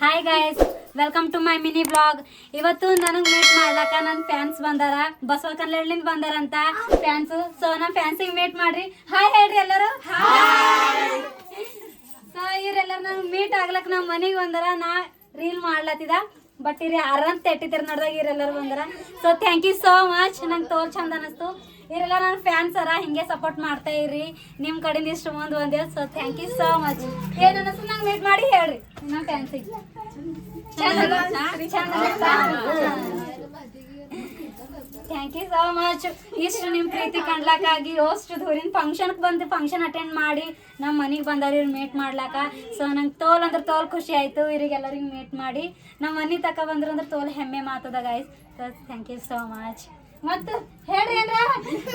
Hi guys, welcome to my mini blog. ಇವತ್ತು ನನಗೆ meet ಮಾಡ್ಲಕ್ಕ ನನ್ನ ಫ್ಯಾನ್ಸ್ ಬಂದಾರ. ಬಸವ ಕನ್ನಡಲಿಂದ ಬಂದಾರಂತ ಫ್ಯಾನ್ಸ್. ಸೊ ನಮ್ಮ ಫ್ಯಾನ್ಸಿಗೆ ಮೀಟ್ ಮಾಡ್ರಿ. ಹಾಯ್ ಹೇಳ್ರಿ ಎಲ್ಲರೂ. ಸೊ ಇವರೆಲ್ಲರೂ ನಂಗೆ ಮೀಟ್ ಆಗ್ಲಕ್ಕ ನಮ್ಮ ಮನೆಗೆ ಬಂದಾರ. ನಾ ರೀಲ್ ಮಾಡ್ಲತ್ತಿದ ಬಟ್ ಇರಿ ಅರಂತ ತೆಟ್ಟಿತಿರ್ ನೋಡ್ದಾಗ ಇವರೆಲ್ಲರೂ ಬಂದಾರ. So thank you so much. ನಂಗೆ ತೋಲ್ ಚಂದ ಅನಿಸ್ತು. ಇವರೆಲ್ಲ ನನ್ನ ಫ್ಯಾನ್ಸ್ ಅರ, ಹಿಂಗೆ ಸಪೋರ್ಟ್ ಮಾಡ್ತಾ ಇರಿ. ನಿಮ್ಮ ಕಡೆಯಿಂದ ಇಷ್ಟು ಮುಂದೆ ಬಂದೇವು. So thank you so much. ಏನು ಅನಿಸ್ತು ನಂಗೆ ಮೀಟ್ ಮಾಡಿ ಹೇಳ್ರಿ ನಮ್ಮ ಫ್ಯಾನ್ಸಿಗೆ. Thank you so much. ಇಷ್ಟು ನಿಮ್ಮ ಪ್ರೀತಿ ಕಾಣ್ಲಕ್ಕಾಗಿ ಅಷ್ಟು ದೂರಿನ ಫಂಕ್ಷನ್ಗೆ ಬಂದು ಫಂಕ್ಷನ್ ಅಟೆಂಡ್ ಮಾಡಿ ನಮ್ಮ ಮನೆಗೆ ಬಂದವ್ರು ಇವ್ರು ಮೀಟ್ ಮಾಡ್ಲಾಕ. ಸೊ ನಂಗೆ ತೋಲ್ ಅಂದ್ರೆ ತೋಲ್ ಖುಷಿ ಆಯಿತು ಇವ್ರಿಗೆಲ್ಲರಿಗೆ ಮೀಟ್ ಮಾಡಿ. ನಮ್ಮ ಮನೆ ತಕ ಬಂದ್ರು ಅಂದ್ರೆ ತೋಲ್ ಹೆಮ್ಮೆ ಮಾತದ guys. So thank you so much. ಮತ್ತು ಹೇಳ್ರಿ ಏನ್ರ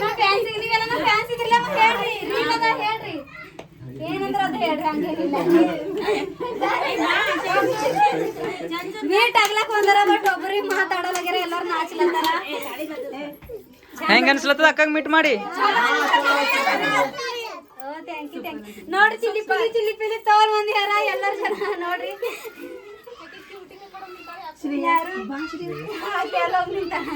ನಮ್ಮ ಫ್ಯಾನ್ಸಿಗೆ, ನೀವೆಲ್ಲ ನಮ್ಮ ಫ್ಯಾನ್ಸ್ ಇದ್ರಿಲ್ಲ ಹೇಳ್ರಿ. ರೀಲ್ ಅದ ಹೇಳ್ರಿ, ಏನಂದ್ರೆ ಅದು ಹೇಳ್ರಿ. ಹಂಗೇನಿಲ್ಲ, ಮೀಟ್ ಆಗ್ಲಕ್ ಬಂದಾರ ಬಟ್ ಒಬ್ಬರಿಗೆ ಮಾತಾಡೋಲಾಗ್ಯಾರ. ಎಲ್ಲರೂ ನಾಚ್ಲತ್ತಾರ. ಹೆಂಗ ಅನ್ಸ್ಲತ್ತದ ಅಕ್ಕಂಗ್ ಮೀಟ್ ಮಾಡಿ? Thank you thank you. ನೋಡ್ರಿ ಚಿಲ್ಲಿ ಪಿಲಿ ತೋಲ್ ಮಂದಿ ಯಾರ ಎಲ್ಲರೂ ಜನ ನೋಡ್ರಿ. ಯಾರು ಕೆಲವೊಬ್ಬ ನಿಂತಾರ.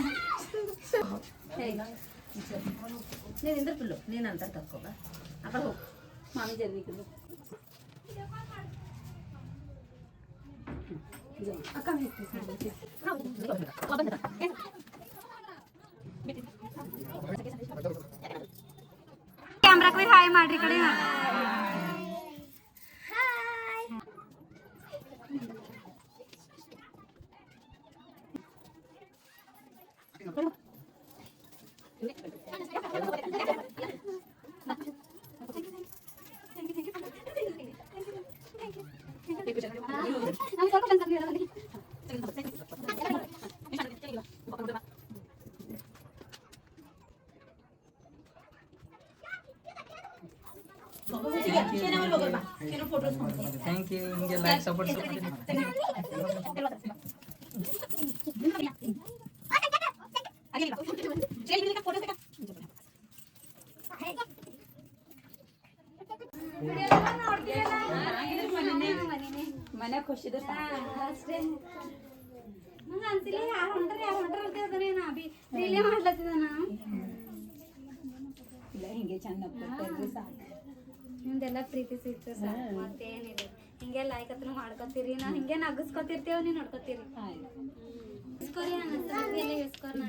ನೀನು ಇಂದ್ರ ಪಿಲ್ಲು ನೀನು ಅಂತ ತಕ್ಕೋಬ ಆ ಕಡೆ ಹೋಗು ಮಾಮಿ ಜಲ್ದಿ ಕಿಲ್ಲು ಕ್ಯಾಮ್ರಾಕ್ ಹೋಗಿ ಹಾಯ್ ಮಾಡ್ರಿ ಕಡೆ. Thank you. ಹಿಂಗೆ ಲೈಕ್ ಸಪೋರ್ಟ್ ಮನೆ ಖುಷಿದ ಅಷ್ಟೇ. ನಂಗೆ ಅನ್ಸಿಲ್ಲ ಯಾರು ಹೊಂಟ್ರಿ ಅಂತೇಳ್ದಾನೆ. ನಾ ಬಿ ರೀಲೇ ಮಾಡ್ಲತ್ತಿದ. ನಾನು ಇಲ್ಲ ಹಿಂಗೆ ಚಂದ ಸಾಕು. ನಿಮ್ದೆಲ್ಲ ಪ್ರೀತಿ ಸಿಕ್ತು ಸರ್. ಮತ್ತೇನಿದೆ ಹಿಂಗೆ ಲೈಕ್ ಹತ್ರ ಮಾಡ್ಕೊತೀರಿ. ನಾವು ಹಿಂಗೆ ನಗಸ್ಕೊತಿರ್ತೇವೆ, ನೀವು ನೋಡ್ಕೊತೀರಿ. ಇಸ್ಕೋರಿ ಎಲ್ಲ ಇಸ್ಕೋರ್ ನಾ